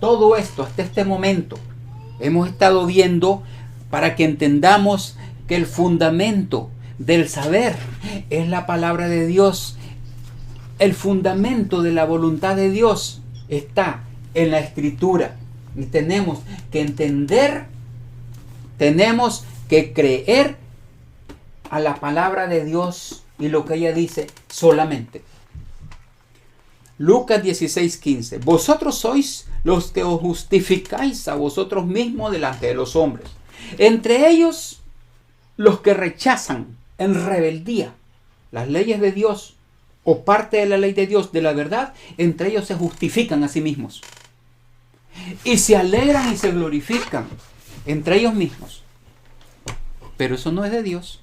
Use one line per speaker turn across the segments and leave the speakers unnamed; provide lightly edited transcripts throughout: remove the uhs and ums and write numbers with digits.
Todo esto hasta este momento hemos estado viendo para que entendamos que el fundamento del saber es la palabra de Dios. El fundamento de la voluntad de Dios está en la Escritura. Y tenemos que entender, tenemos que creer a la palabra de Dios y lo que ella dice solamente. Lucas 16:15. Vosotros sois los que os justificáis a vosotros mismos delante de los hombres. Entre ellos, los que rechazan en rebeldía las leyes de Dios o parte de la ley de Dios, de la verdad, entre ellos se justifican a sí mismos. Y se alegran y se glorifican entre ellos mismos. Pero eso no es de Dios.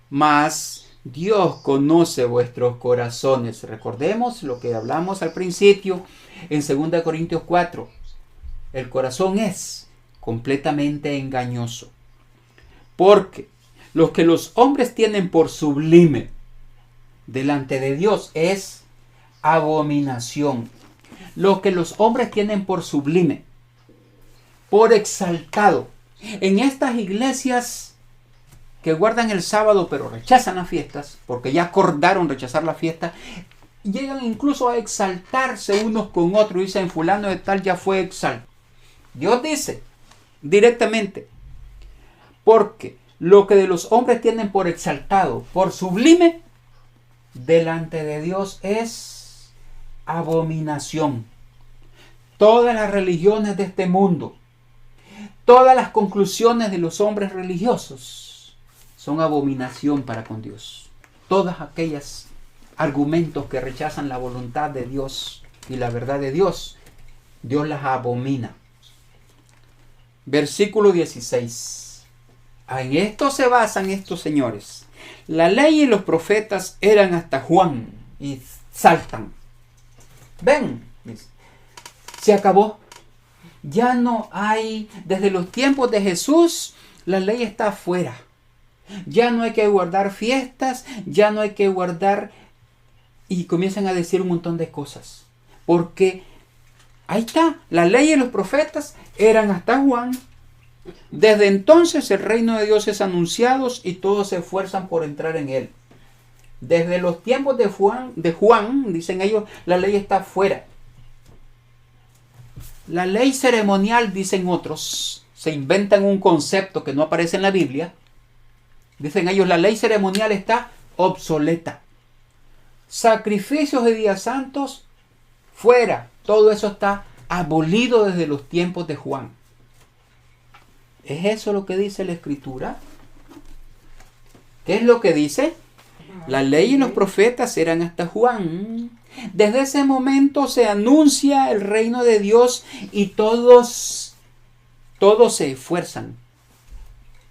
Mas Dios conoce vuestros corazones. Recordemos lo que hablamos al principio en 2 Corintios 4. El corazón es completamente engañoso. Porque lo que los hombres tienen por sublime delante de Dios es abominación. Lo que los hombres tienen por sublime, por exaltado. En estas iglesias que guardan el sábado pero rechazan las fiestas, porque ya acordaron rechazar la fiesta, llegan incluso a exaltarse unos con otros. Dicen, fulano de tal ya fue exaltado. Dios dice directamente, porque lo que de los hombres tienen por exaltado, por sublime, delante de Dios es abominación. Todas las religiones de este mundo, todas las conclusiones de los hombres religiosos son abominación para con Dios. Todas aquellas argumentos que rechazan la voluntad de Dios y la verdad de Dios, Dios las abomina. Versículo 16. En esto se basan estos señores. La ley y los profetas eran hasta Juan. Y saltan. Ven, se acabó. Ya no hay, desde los tiempos de Jesús, la ley está afuera. Ya no hay que guardar fiestas, ya no hay que guardar, y comienzan a decir un montón de cosas. Porque ahí está, la ley y los profetas eran hasta Juan. Desde entonces el reino de Dios es anunciado y todos se esfuerzan por entrar en él. Desde los tiempos de Juan, dicen ellos, la ley está afuera. La ley ceremonial, dicen otros, se inventan un concepto que no aparece en la Biblia. Dicen ellos, la ley ceremonial está obsoleta. Sacrificios de días santos, fuera. Todo eso está abolido desde los tiempos de Juan. ¿Es eso lo que dice la Escritura? ¿Qué es lo que dice? La ley y los profetas eran hasta Juan. Desde ese momento se anuncia el reino de Dios y todos se esfuerzan.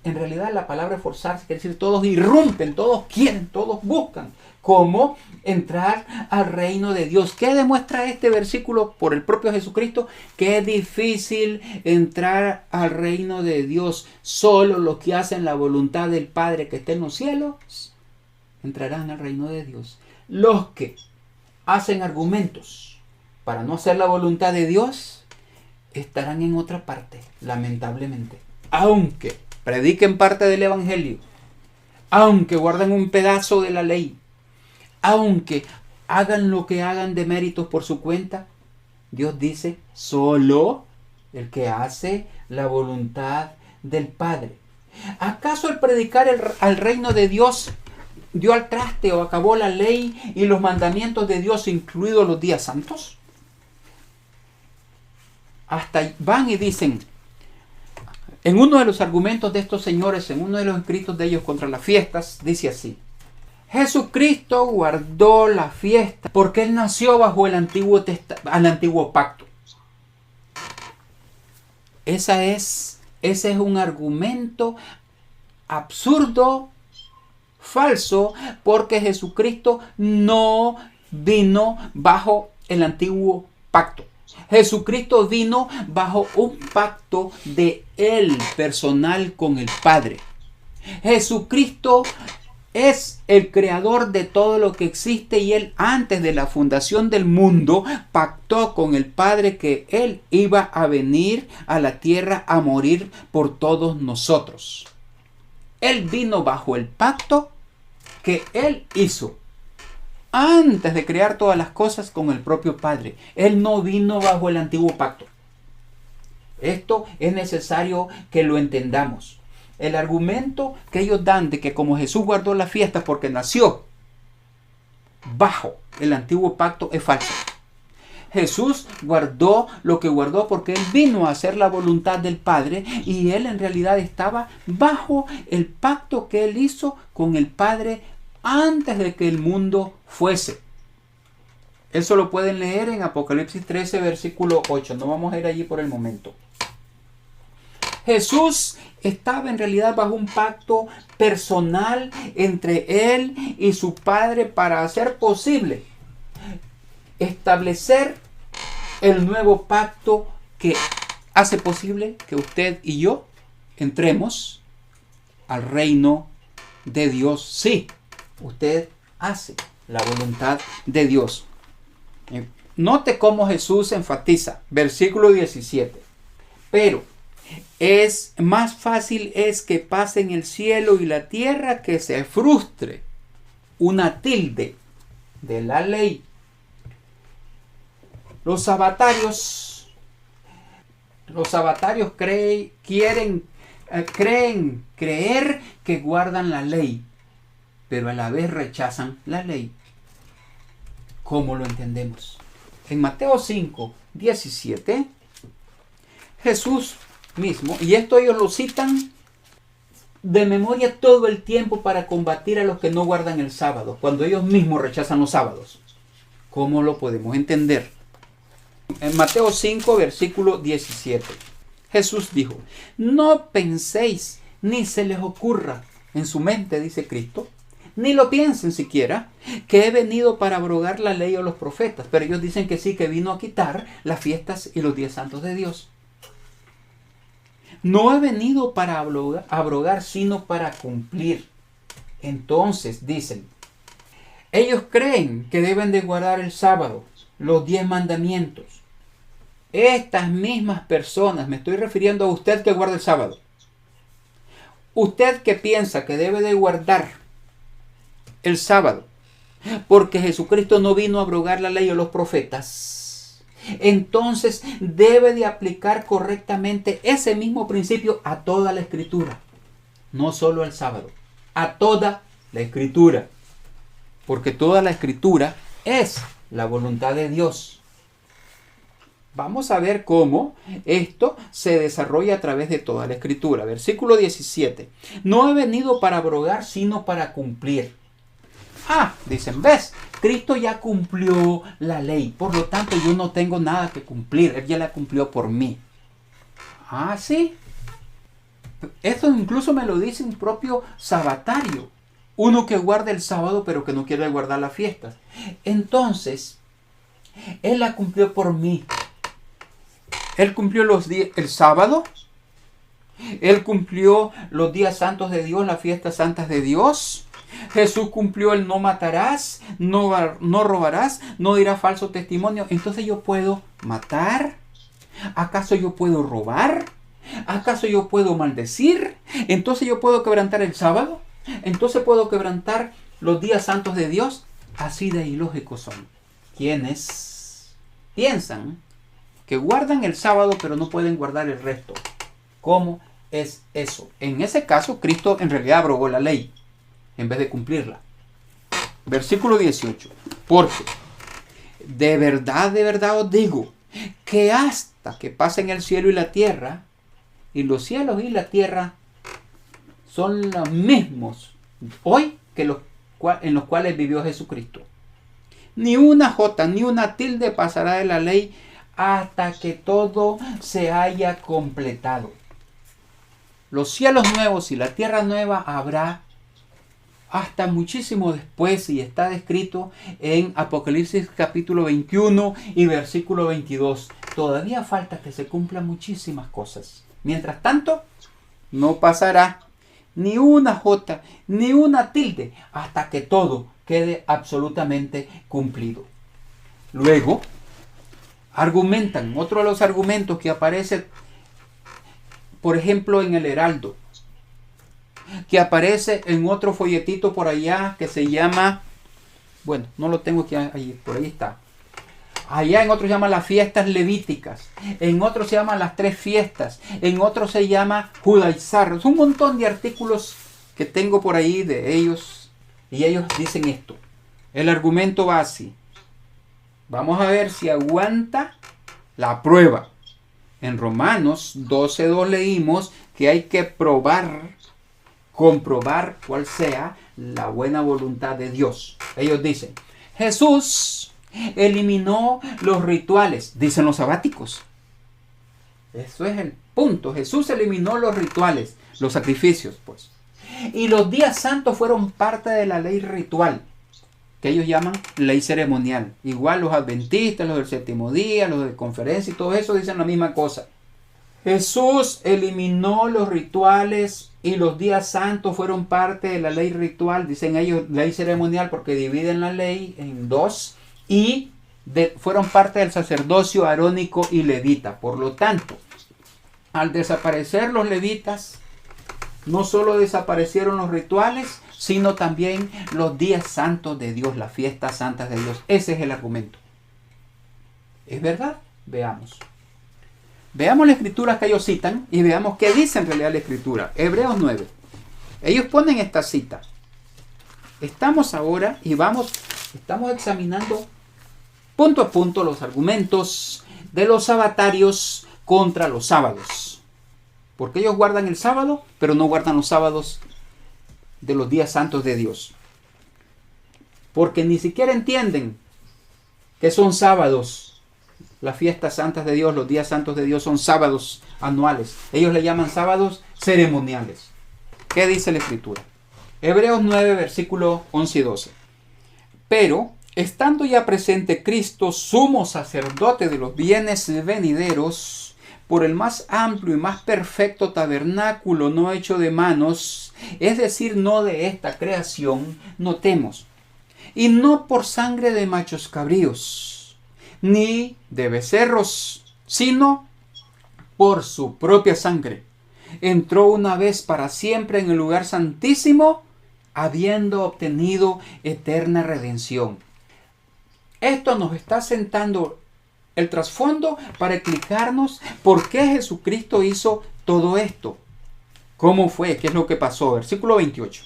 En realidad la palabra esforzarse quiere decir todos irrumpen, todos quieren, todos buscan cómo entrar al reino de Dios. ¿Qué demuestra este versículo por el propio Jesucristo? Que es difícil entrar al reino de Dios. Solo los que hacen la voluntad del Padre que está en los cielos entrarán al reino de Dios. Los que hacen argumentos para no hacer la voluntad de Dios estarán en otra parte, lamentablemente. Aunque prediquen parte del evangelio, aunque guarden un pedazo de la ley, aunque hagan lo que hagan de méritos por su cuenta, Dios dice, solo el que hace la voluntad del Padre. ¿Acaso el predicar al reino de Dios dio al traste o acabó la ley y los mandamientos de Dios, incluidos los días santos? Hasta van y dicen, en uno de los argumentos de estos señores, en uno de los escritos de ellos contra las fiestas, dice así: Jesucristo guardó la fiesta porque Él nació bajo el antiguo pacto. Ese es un argumento absurdo, falso, porque Jesucristo no vino bajo el antiguo pacto. Jesucristo vino bajo un pacto de Él personal con el Padre. Jesucristo es el creador de todo lo que existe y Él antes de la fundación del mundo pactó con el Padre que Él iba a venir a la tierra a morir por todos nosotros. Él vino bajo el pacto que Él hizo antes de crear todas las cosas con el propio Padre. Él no vino bajo el antiguo pacto. Esto es necesario que lo entendamos. El argumento que ellos dan de que como Jesús guardó la fiesta porque nació bajo el antiguo pacto es falso. Jesús guardó lo que guardó porque Él vino a hacer la voluntad del Padre y Él en realidad estaba bajo el pacto que Él hizo con el Padre antes de que el mundo fuese. Eso lo pueden leer en Apocalipsis 13, versículo 8. No vamos a ir allí por el momento. Jesús estaba en realidad bajo un pacto personal entre Él y su Padre para hacer posible establecer el nuevo pacto que hace posible que usted y yo entremos al reino de Dios. Sí, usted hace la voluntad de Dios. Note cómo Jesús enfatiza, versículo 17. Pero es más fácil es que pasen el cielo y la tierra que se frustre una tilde de la ley. Los sabatarios creen creer que guardan la ley, pero a la vez rechazan la ley. ¿Cómo lo entendemos? En Mateo 5, 17, Jesús mismo, y esto ellos lo citan de memoria todo el tiempo para combatir a los que no guardan el sábado, cuando ellos mismos rechazan los sábados. ¿Cómo lo podemos entender? En Mateo 5, versículo 17, Jesús dijo: no penséis, ni se les ocurra en su mente, dice Cristo, ni lo piensen siquiera, que he venido para abrogar la ley o los profetas. Pero ellos dicen que sí, que vino a quitar las fiestas y los días santos de Dios. No he venido para abrogar, sino para cumplir. Entonces dicen, ellos creen que deben de guardar el sábado, los 10 mandamientos. Estas mismas personas, me estoy refiriendo a usted que guarda el sábado. Usted que piensa que debe de guardar el sábado, porque Jesucristo no vino a abrogar la ley o los profetas, entonces debe de aplicar correctamente ese mismo principio a toda la Escritura, no solo al sábado, a toda la Escritura, porque toda la Escritura es la voluntad de Dios. Vamos a ver cómo esto se desarrolla a través de toda la Escritura. Versículo 17. No he venido para abrogar, sino para cumplir. Dicen, ¿ves? Cristo ya cumplió la ley, por lo tanto yo no tengo nada que cumplir, Él ya la cumplió por mí. ¿Sí? Esto incluso me lo dice un propio sabatario, uno que guarda el sábado pero que no quiere guardar las fiestas. Entonces, Él la cumplió por mí. Él cumplió el sábado, Él cumplió los días santos de Dios, las fiestas santas de Dios. Jesús cumplió el no matarás, no robarás, no dirás falso testimonio. Entonces yo puedo matar. ¿Acaso yo puedo robar? ¿Acaso yo puedo maldecir? Entonces yo puedo quebrantar el sábado. Entonces puedo quebrantar los días santos de Dios. Así de ilógicos son quienes piensan que guardan el sábado pero no pueden guardar el resto. ¿Cómo es eso? En ese caso Cristo en realidad abrogó la ley en vez de cumplirla. Versículo 18. Porque de verdad os digo que hasta que pasen el cielo y la tierra, y los cielos y la tierra son los mismos hoy que en los cuales vivió Jesucristo. Ni una jota, ni una tilde pasará de la ley hasta que todo se haya completado. Los cielos nuevos y la tierra nueva habrá hasta muchísimo después, y está descrito en Apocalipsis capítulo 21 y versículo 22. Todavía falta que se cumplan muchísimas cosas. Mientras tanto, no pasará ni una jota, ni una tilde, hasta que todo quede absolutamente cumplido. Luego, argumentan, otro de los argumentos que aparece, por ejemplo, en el Heraldo, que aparece en otro folletito por allá que se llama, bueno, no lo tengo aquí, ahí, por ahí está. Allá en otro se llama las fiestas levíticas, en otro se llama las 3 fiestas, en otro se llama judaizar. Es un montón de artículos que tengo por ahí de ellos y ellos dicen esto. El argumento va así. Vamos a ver si aguanta la prueba. En Romanos 12:2 leímos que hay que comprobar cuál sea la buena voluntad de Dios. Ellos dicen, Jesús eliminó los rituales, dicen los sabáticos. Eso es el punto. Jesús eliminó los rituales, los sacrificios, pues. Y los días santos fueron parte de la ley ritual, que ellos llaman ley ceremonial. Igual los adventistas, los del séptimo día, los de conferencia y todo eso dicen la misma cosa. Jesús eliminó los rituales y los días santos fueron parte de la ley ritual, dicen ellos ley ceremonial porque dividen la ley en dos, y fueron parte del sacerdocio arónico y levita. Por lo tanto, al desaparecer los levitas, no solo desaparecieron los rituales, sino también los días santos de Dios, las fiestas santas de Dios. Ese es el argumento. ¿Es verdad? Veamos. Veamos la escritura que ellos citan y veamos qué dice en realidad la escritura. Hebreos 9. Ellos ponen esta cita. Estamos ahora y estamos examinando punto a punto los argumentos de los sabatarios contra los sábados. Porque ellos guardan el sábado, pero no guardan los sábados de los días santos de Dios. Porque ni siquiera entienden que son sábados. Las fiestas santas de Dios, los días santos de Dios son sábados anuales. Ellos le llaman sábados ceremoniales. ¿Qué dice la escritura? Hebreos 9, versículo 11 y 12. Pero, estando ya presente Cristo, sumo sacerdote de los bienes venideros, por el más amplio y más perfecto tabernáculo no hecho de manos, es decir, no de esta creación, notemos, y no por sangre de machos cabríos, ni de becerros, sino por su propia sangre. Entró una vez para siempre en el lugar santísimo, habiendo obtenido eterna redención. Esto nos está sentando el trasfondo para explicarnos por qué Jesucristo hizo todo esto. ¿Cómo fue? ¿Qué es lo que pasó? Versículo 28.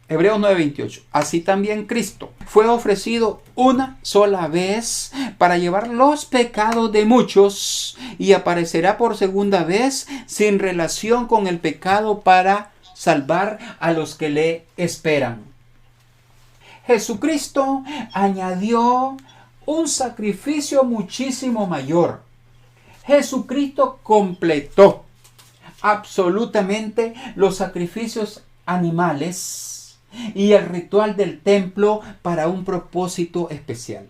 Hebreos 9:28. Así también Cristo fue ofrecido una sola vez para llevar los pecados de muchos y aparecerá por segunda vez sin relación con el pecado para salvar a los que le esperan. Jesucristo añadió un sacrificio muchísimo mayor. Jesucristo completó absolutamente los sacrificios animales y el ritual del templo para un propósito especial.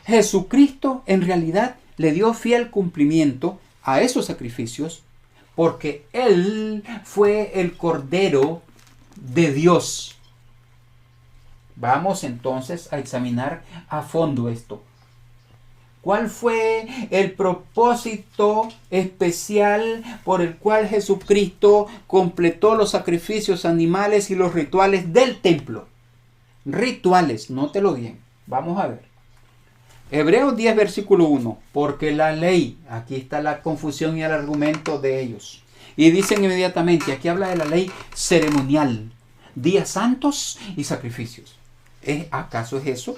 Jesucristo en realidad le dio fiel cumplimiento a esos sacrificios porque Él fue el Cordero de Dios. Vamos entonces a examinar a fondo esto. ¿Cuál fue el propósito especial por el cual Jesucristo completó los sacrificios animales y los rituales del templo? Rituales, nótelo bien. Vamos a ver. Hebreos 10, versículo 1. Porque la ley, aquí está la confusión y el argumento de ellos. Y dicen inmediatamente, aquí habla de la ley ceremonial, días santos y sacrificios. ¿Acaso es eso?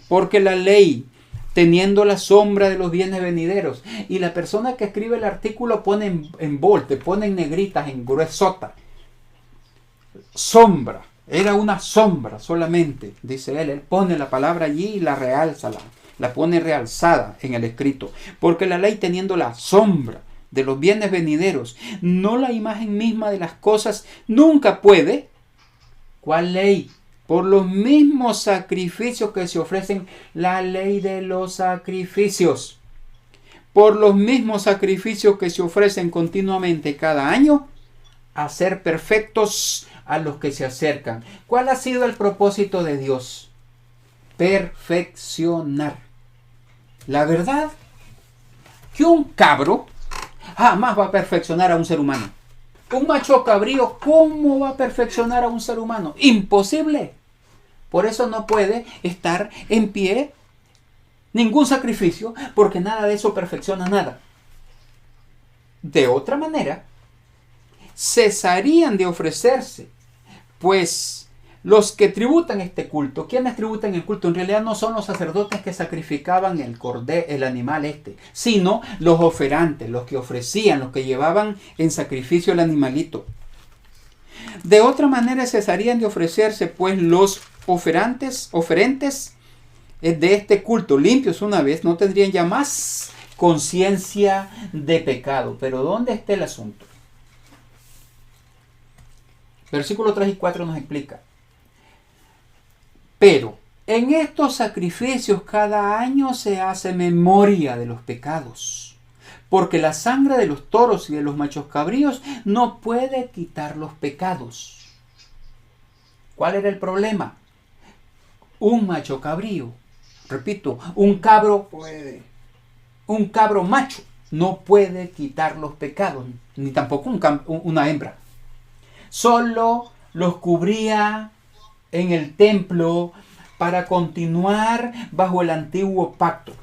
Porque la ley, teniendo la sombra de los bienes venideros, y la persona que escribe el artículo pone en bold, pone en negritas, en gruesota, sombra, era una sombra solamente, dice él pone la palabra allí y la realza, la pone realzada en el escrito, porque la ley teniendo la sombra de los bienes venideros, no la imagen misma de las cosas, nunca puede. ¿Cuál ley? Por los mismos sacrificios que se ofrecen, la ley de los sacrificios. Por los mismos sacrificios que se ofrecen continuamente cada año, hacer perfectos a los que se acercan. ¿Cuál ha sido el propósito de Dios? Perfeccionar. La verdad que un cabro jamás va a perfeccionar a un ser humano. Un macho cabrío, ¿cómo va a perfeccionar a un ser humano? Imposible. Por eso no puede estar en pie ningún sacrificio, porque nada de eso perfecciona nada. De otra manera, cesarían de ofrecerse, pues los que tributan este culto, ¿quiénes tributan el culto? En realidad no son los sacerdotes que sacrificaban el animal sino los oferantes, los que ofrecían, los que llevaban en sacrificio el animalito. De otra manera cesarían de ofrecerse, pues los oferentes de este culto, limpios una vez, no tendrían ya más conciencia de pecado. Pero ¿dónde está el asunto? Versículos 3 y 4 nos explica. Pero en estos sacrificios cada año se hace memoria de los pecados, porque la sangre de los toros y de los machos cabríos no puede quitar los pecados. ¿Cuál era el problema? Un macho cabrío, repito, un cabro macho no puede quitar los pecados, ni tampoco una hembra. Solo los cubría en el templo para continuar bajo el antiguo pacto.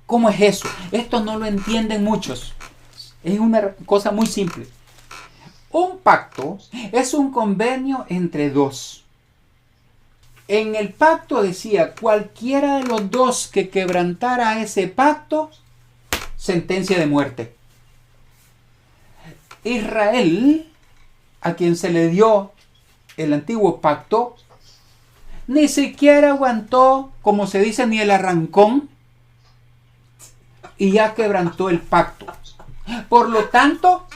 ¿Cómo es eso? Esto no lo entienden muchos. Es una cosa muy simple. Un pacto es un convenio entre dos. En el pacto decía, cualquiera de los dos que quebrantara ese pacto, sentencia de muerte. Israel, a quien se le dio el antiguo pacto, ni siquiera aguantó, como se dice, ni el arrancón, y ya quebrantó el pacto. Por lo tanto,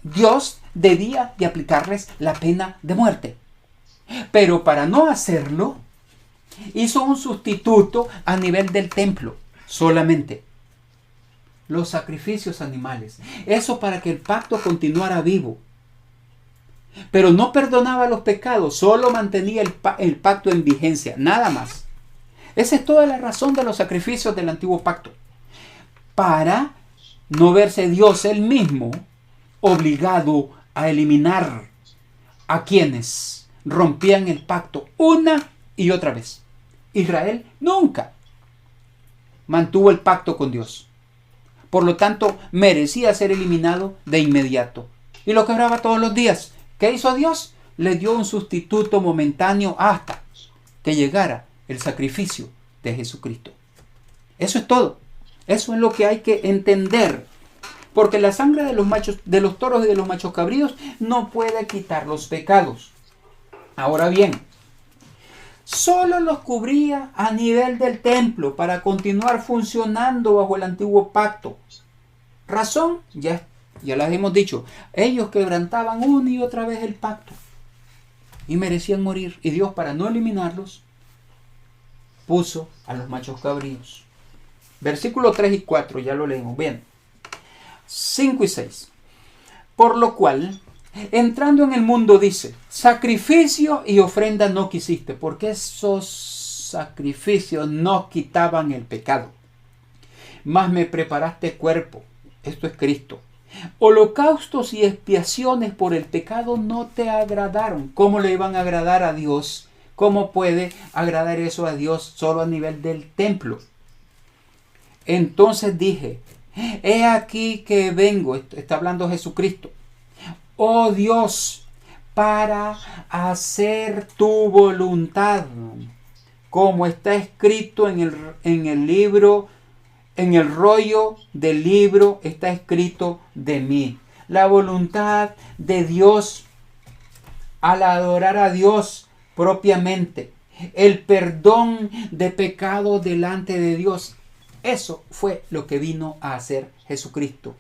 Dios debía de aplicarles la pena de muerte. Pero para no hacerlo, hizo un sustituto a nivel del templo, solamente. Los sacrificios animales. Eso para que el pacto continuara vivo. Pero no perdonaba los pecados, solo mantenía el pacto en vigencia, nada más. Esa es toda la razón de los sacrificios del antiguo pacto. Para no verse Dios él mismo obligado a eliminar a quienes rompían el pacto una y otra vez. Israel nunca mantuvo el pacto con Dios. Por lo tanto, merecía ser eliminado de inmediato. Y lo quebraba todos los días. ¿Qué hizo Dios? Le dio un sustituto momentáneo hasta que llegara el sacrificio de Jesucristo. Eso es todo. Eso es lo que hay que entender. Porque la sangre de los toros y de los machos cabríos no puede quitar los pecados. Ahora bien, solo los cubría a nivel del templo para continuar funcionando bajo el antiguo pacto. Razón, ya las hemos dicho, ellos quebrantaban una y otra vez el pacto y merecían morir. Y Dios, para no eliminarlos, puso a los machos cabríos. Versículos 3 y 4, ya lo leemos. Bien. 5 y 6. Por lo cual, entrando en el mundo dice, sacrificio y ofrenda no quisiste, porque esos sacrificios no quitaban el pecado. Mas me preparaste cuerpo, esto es Cristo. Holocaustos y expiaciones por el pecado no te agradaron. ¿Cómo le iban a agradar a Dios? ¿Cómo puede agradar eso a Dios solo a nivel del templo? Entonces dije, he aquí que vengo, está hablando Jesucristo, oh Dios, para hacer tu voluntad, como está escrito en el libro. En el rollo del libro está escrito de mí. La voluntad de Dios al adorar a Dios propiamente. El perdón de pecado delante de Dios. Eso fue lo que vino a hacer Jesucristo.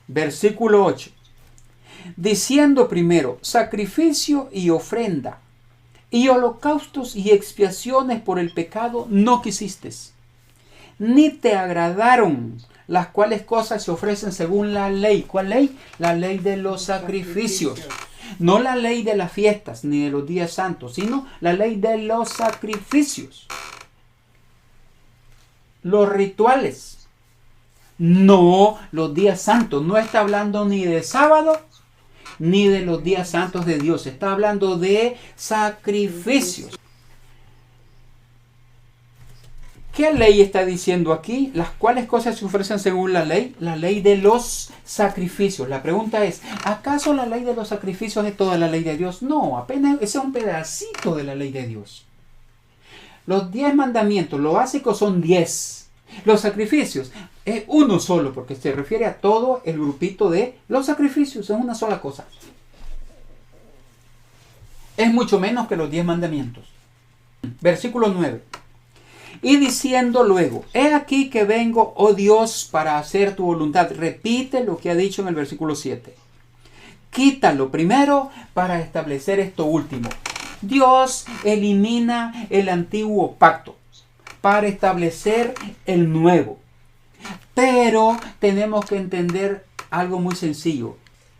Versículo 8. Diciendo primero, sacrificio y ofrenda, y holocaustos y expiaciones por el pecado no quisiste, ni te agradaron, las cuales cosas se ofrecen según la ley. ¿Cuál ley? La ley de los sacrificios. No la ley de las fiestas ni de los días santos, sino la ley de los sacrificios. Los rituales. No los días santos. No está hablando ni de sábado ni de los días santos de Dios. Está hablando de sacrificios. ¿Qué ley está diciendo aquí? ¿Las cuales cosas se ofrecen según la ley? La ley de los sacrificios. La pregunta es, ¿acaso la ley de los sacrificios es toda la ley de Dios? No, apenas ese es un pedacito de la ley de Dios. Los 10 mandamientos, lo básico son 10. Los sacrificios es uno solo, porque se refiere a todo el grupito de los sacrificios. Es una sola cosa. Es mucho menos que los 10 mandamientos. Versículo 9. Y diciendo luego, he aquí que vengo, oh Dios, para hacer tu voluntad. Repite lo que ha dicho en el versículo 7. Quítalo primero para establecer esto último. Dios elimina el antiguo pacto para establecer el nuevo. Pero tenemos que entender algo muy sencillo.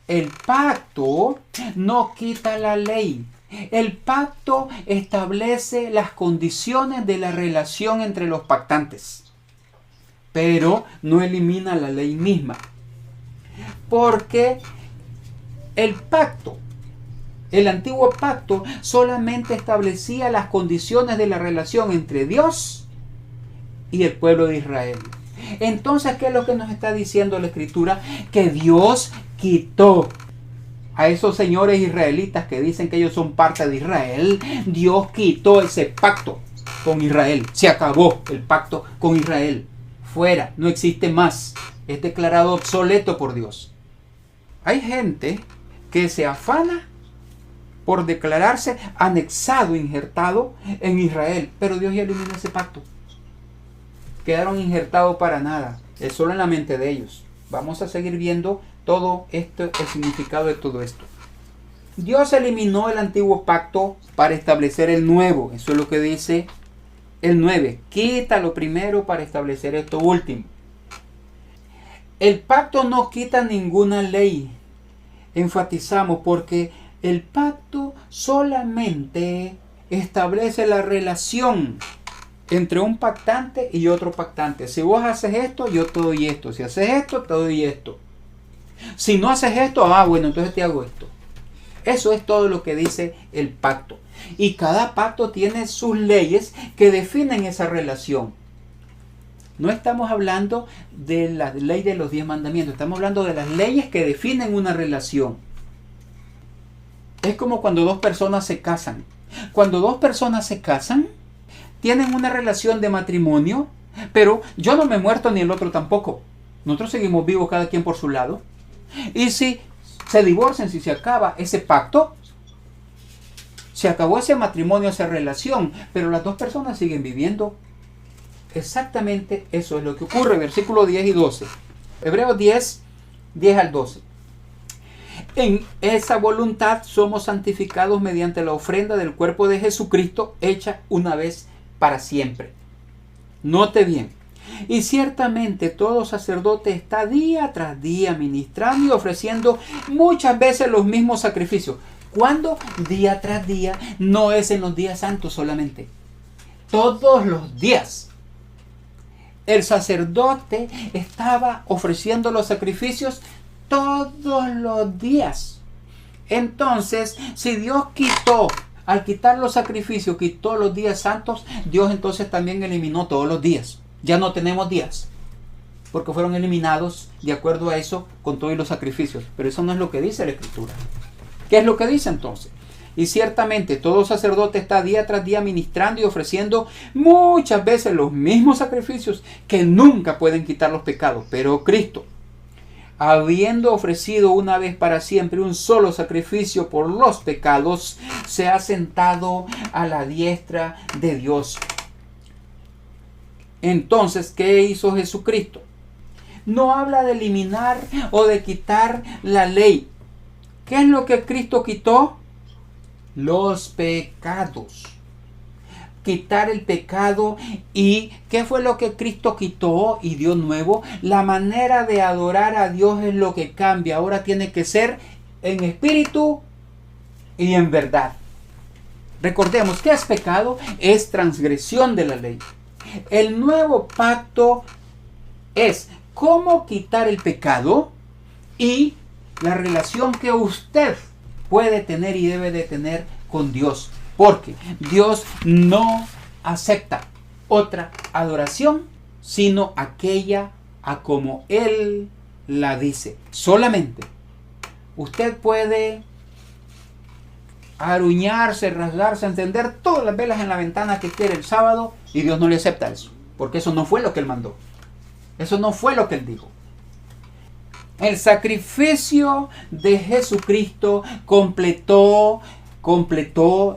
El pacto no quita la ley. El pacto establece las condiciones de la relación entre los pactantes, pero no elimina la ley misma. Porque el pacto, el antiguo pacto, solamente establecía las condiciones de la relación entre Dios y el pueblo de Israel. Entonces, ¿qué es lo que nos está diciendo la Escritura? Que Dios quitó a esos señores israelitas que dicen que ellos son parte de Israel. Dios quitó ese pacto con Israel. Se acabó el pacto con Israel. Fuera, no existe más. Es declarado obsoleto por Dios. Hay gente que se afana por declararse anexado, injertado en Israel. Pero Dios ya eliminó ese pacto. Quedaron injertados para nada. Es solo en la mente de ellos. Vamos a seguir viendo todo esto, el significado de todo esto. Dios eliminó el antiguo pacto para establecer el nuevo. Eso es lo que dice el 9. Quítalo primero para establecer esto último. El pacto no quita ninguna ley. Enfatizamos porque el pacto solamente establece la relación entre un pactante y otro pactante. Si vos haces esto, yo te doy esto. Si haces esto, te doy esto. Si no haces esto, bueno, entonces te hago esto. Eso es todo lo que dice el pacto. Y cada pacto tiene sus leyes que definen esa relación. No estamos hablando de la ley de los 10 mandamientos. Estamos hablando de las leyes que definen una relación. Es como cuando dos personas se casan. Cuando dos personas se casan, tienen una relación de matrimonio, pero yo no me he muerto ni el otro tampoco. Nosotros seguimos vivos cada quien por su lado. Y si se divorcian, si se acaba ese pacto, se acabó ese matrimonio, esa relación, pero las dos personas siguen viviendo. Exactamente eso es lo que ocurre. Versículos 10 y 12. Hebreos 10, 10 al 12. En esa voluntad somos santificados mediante la ofrenda del cuerpo de Jesucristo, hecha una vez para siempre. Note bien. Y ciertamente todo sacerdote está día tras día ministrando y ofreciendo muchas veces los mismos sacrificios. ¿Cuándo? Día tras día. No es en los días santos solamente. Todos los días. El sacerdote estaba ofreciendo los sacrificios todos los días. Entonces, si Dios quitó, al quitar los sacrificios, quitó los días santos, Dios entonces también eliminó todos los días. Ya no tenemos días, porque fueron eliminados de acuerdo a eso con todos los sacrificios. Pero eso no es lo que dice la Escritura. ¿Qué es lo que dice entonces? Y ciertamente todo sacerdote está día tras día ministrando y ofreciendo muchas veces los mismos sacrificios que nunca pueden quitar los pecados. Pero Cristo, habiendo ofrecido una vez para siempre un solo sacrificio por los pecados, se ha sentado a la diestra de Dios. Entonces, ¿qué hizo Jesucristo? No habla de eliminar o de quitar la ley. ¿Qué es lo que Cristo quitó? Los pecados. quitar el pecado. ¿Y qué fue lo que Cristo quitó y dio nuevo? La manera de adorar a Dios es lo que cambia. Ahora tiene que ser en espíritu y en verdad. Recordemos, ¿qué es pecado? Es transgresión de la ley. El nuevo pacto es cómo quitar el pecado y la relación que usted puede tener y debe de tener con Dios. Porque Dios no acepta otra adoración sino aquella a como Él la dice. Solamente usted puede aruñarse, rasgarse, encender todas las velas en la ventana que quiere el sábado y Dios no le acepta eso. Porque eso no fue lo que Él mandó. Eso no fue lo que Él dijo. El sacrificio de Jesucristo completó,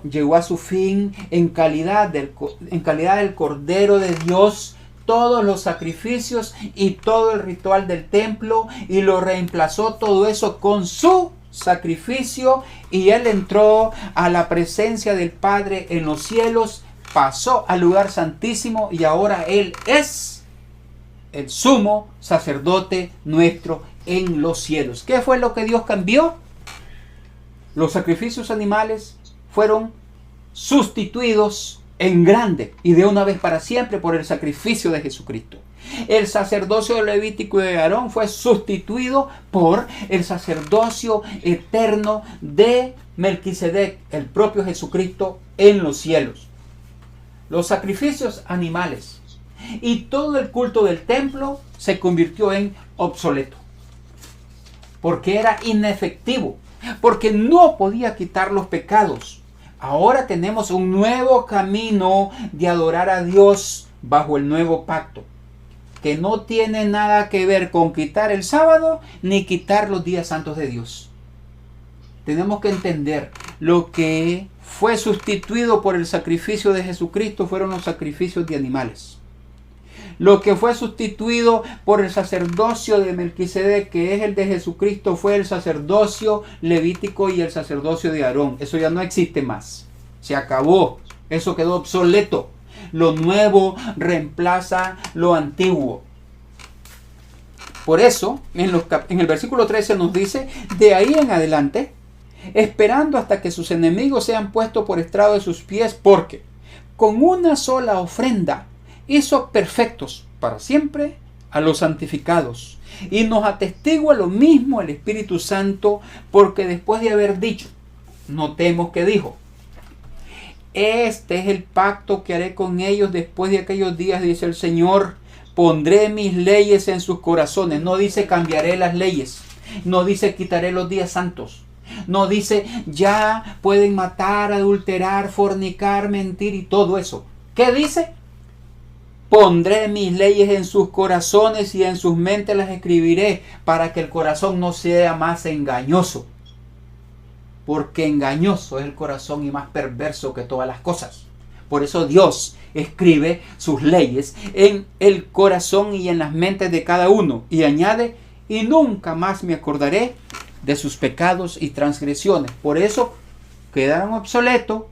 llegó a su fin en calidad del Cordero de Dios, todos los sacrificios y todo el ritual del templo, y lo reemplazó todo eso con su sacrificio, y Él entró a la presencia del Padre en los cielos, pasó al lugar santísimo y ahora Él es el sumo sacerdote nuestro en los cielos. ¿Qué fue lo que Dios cambió? Los sacrificios animales fueron sustituidos en grande y de una vez para siempre por el sacrificio de Jesucristo. El sacerdocio levítico de Aarón fue sustituido por el sacerdocio eterno de Melquisedec, el propio Jesucristo en los cielos. Los sacrificios animales y todo el culto del templo se convirtió en obsoleto, porque era inefectivo, porque no podía quitar los pecados. Ahora tenemos un nuevo camino de adorar a Dios bajo el nuevo pacto, que no tiene nada que ver con quitar el sábado ni quitar los días santos de Dios. Tenemos que entender, lo que fue sustituido por el sacrificio de Jesucristo fueron los sacrificios de animales. Lo que fue sustituido por el sacerdocio de Melquisedec, que es el de Jesucristo, fue el sacerdocio levítico y el sacerdocio de Aarón. Eso ya no existe más. Se acabó. Eso quedó obsoleto. Lo nuevo reemplaza lo antiguo. Por eso, en el versículo 13 nos dice, de ahí en adelante, esperando hasta que sus enemigos sean puestos por estrado de sus pies, porque con una sola ofrenda hizo perfectos para siempre a los santificados. Y nos atestigua lo mismo el Espíritu Santo, porque después de haber dicho, notemos que dijo, este es el pacto que haré con ellos después de aquellos días, dice el Señor, pondré mis leyes en sus corazones. No dice cambiaré las leyes, no dice quitaré los días santos, no dice ya pueden matar, adulterar, fornicar, mentir y todo eso. ¿Qué dice? Pondré mis leyes en sus corazones y en sus mentes las escribiré, para que el corazón no sea más engañoso. Porque engañoso es el corazón y más perverso que todas las cosas. Por eso Dios escribe sus leyes en el corazón y en las mentes de cada uno. Y añade, y nunca más me acordaré de sus pecados y transgresiones. Por eso quedaron obsoletos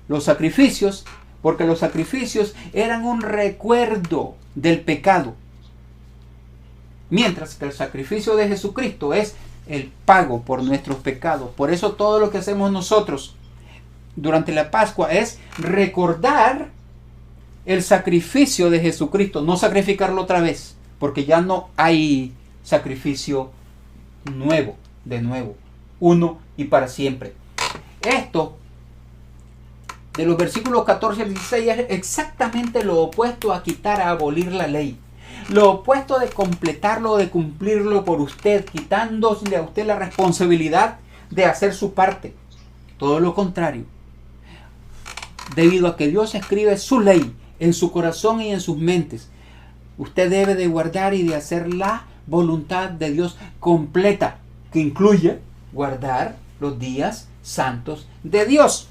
los sacrificios, porque los sacrificios eran un recuerdo del pecado. Mientras que el sacrificio de Jesucristo es el pago por nuestros pecados. Por eso todo lo que hacemos nosotros durante la Pascua es recordar el sacrificio de Jesucristo, no sacrificarlo otra vez, porque ya no hay sacrificio nuevo, de nuevo, uno y para siempre. Esto de los versículos 14 al 16 es exactamente lo opuesto a quitar, a abolir la ley. Lo opuesto de completarlo, de cumplirlo por usted, quitándole a usted la responsabilidad de hacer su parte. Todo lo contrario. Debido a que Dios escribe su ley en su corazón y en sus mentes, usted debe de guardar y de hacer la voluntad de Dios completa, que incluye guardar los días santos de Dios.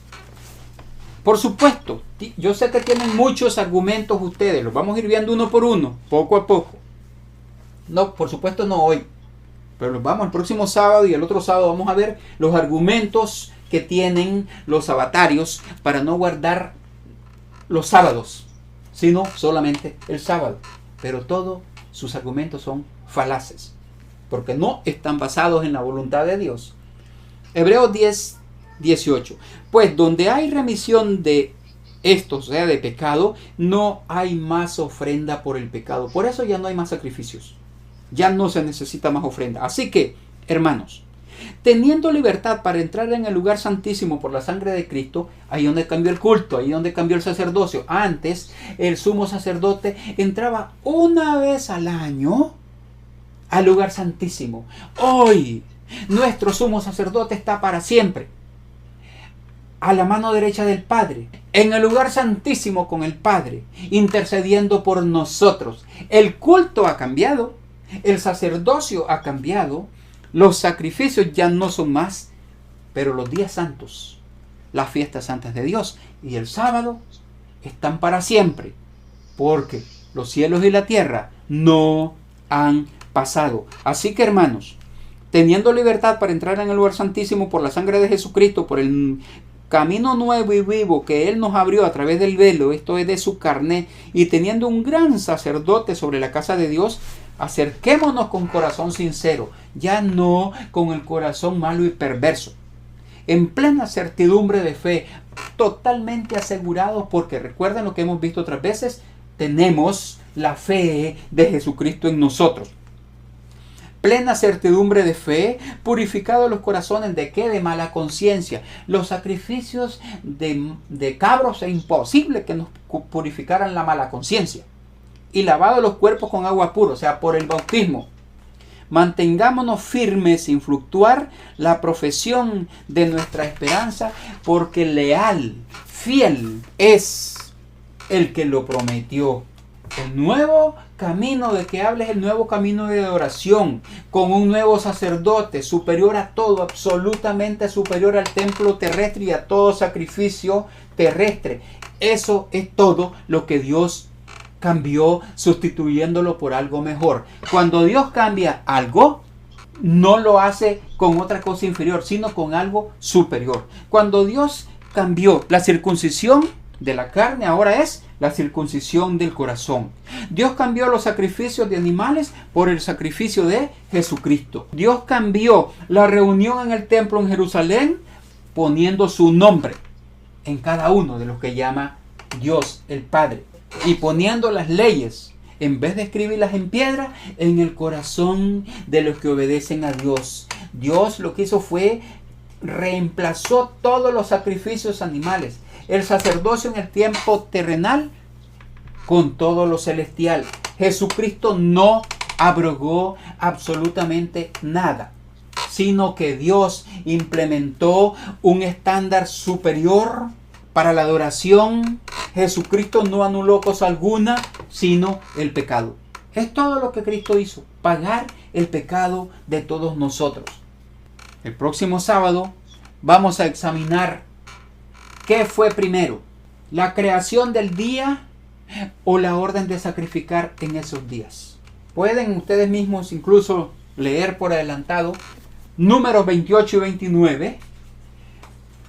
Por supuesto, yo sé que tienen muchos argumentos ustedes, los vamos a ir viendo uno por uno, poco a poco. No, por supuesto no hoy, pero los vamos el próximo sábado y el otro sábado vamos a ver los argumentos que tienen los sabatarios para no guardar los sábados, sino solamente el sábado. Pero todos sus argumentos son falaces, porque no están basados en la voluntad de Dios. Hebreos 10, 18. Pues donde hay remisión de esto, o sea, de pecado, no hay más ofrenda por el pecado. Por eso ya no hay más sacrificios. Ya no se necesita más ofrenda. Así que, hermanos, teniendo libertad para entrar en el lugar santísimo por la sangre de Cristo, ahí donde cambió el culto, ahí donde cambió el sacerdocio. Antes, el sumo sacerdote entraba una vez al año al lugar santísimo. Hoy, nuestro sumo sacerdote está para siempre a la mano derecha del Padre, en el lugar santísimo con el Padre, intercediendo por nosotros. El culto ha cambiado, el sacerdocio ha cambiado, los sacrificios ya no son más, pero los días santos, las fiestas santas de Dios y el sábado están para siempre, porque los cielos y la tierra no han pasado. Así que, hermanos, teniendo libertad para entrar en el lugar santísimo por la sangre de Jesucristo, por el camino nuevo y vivo que Él nos abrió a través del velo, esto es de su carne, y teniendo un gran sacerdote sobre la casa de Dios, acerquémonos con corazón sincero, ya no con el corazón malo y perverso, en plena certidumbre de fe, totalmente asegurados, porque recuerden lo que hemos visto otras veces, tenemos la fe de Jesucristo en nosotros. Plena certidumbre de fe, purificados los corazones de qué, de mala conciencia. Los sacrificios de cabros es imposible que nos purificaran la mala conciencia. Y lavados los cuerpos con agua pura, o sea, por el bautismo. Mantengámonos firmes sin fluctuar la profesión de nuestra esperanza, porque leal, fiel es el que lo prometió. El nuevo camino de que hables, el nuevo camino de adoración, con un nuevo sacerdote, superior a todo, absolutamente superior al templo terrestre y a todo sacrificio terrestre. Eso es todo lo que Dios cambió, sustituyéndolo por algo mejor. Cuando Dios cambia algo, no lo hace con otra cosa inferior, sino con algo superior. Cuando Dios cambió la circuncisión de la carne, ahora es la circuncisión del corazón. Dios cambió los sacrificios de animales por el sacrificio de Jesucristo. Dios cambió la reunión en el templo en Jerusalén poniendo su nombre en cada uno de los que llama Dios el Padre, y poniendo las leyes, en vez de escribirlas en piedra, en el corazón de los que obedecen a Dios. Dios lo que hizo fue reemplazó todos los sacrificios animales, el sacerdocio en el tiempo terrenal con todo lo celestial. Jesucristo no abrogó absolutamente nada, sino que Dios implementó un estándar superior para la adoración. Jesucristo no anuló cosa alguna, sino el pecado. Es todo lo que Cristo hizo, pagar el pecado de todos nosotros. El próximo sábado vamos a examinar qué fue primero, la creación del día o la orden de sacrificar en esos días. Pueden ustedes mismos incluso leer por adelantado Números 28 y 29,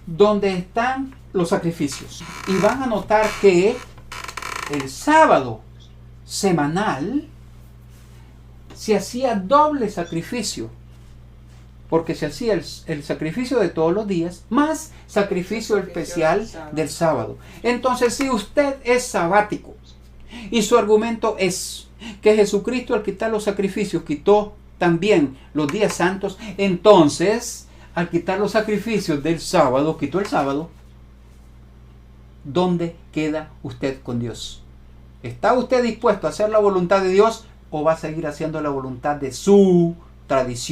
donde están los sacrificios. Y van a notar que el sábado semanal se hacía doble sacrificio, porque se hacía el sacrificio de todos los días, más sacrificio especial del sábado. Entonces, si usted es sabático, y su argumento es que Jesucristo al quitar los sacrificios, quitó también los días santos, entonces, al quitar los sacrificios del sábado, quitó el sábado, ¿dónde queda usted con Dios? ¿Está usted dispuesto a hacer la voluntad de Dios o va a seguir haciendo la voluntad de su tradición?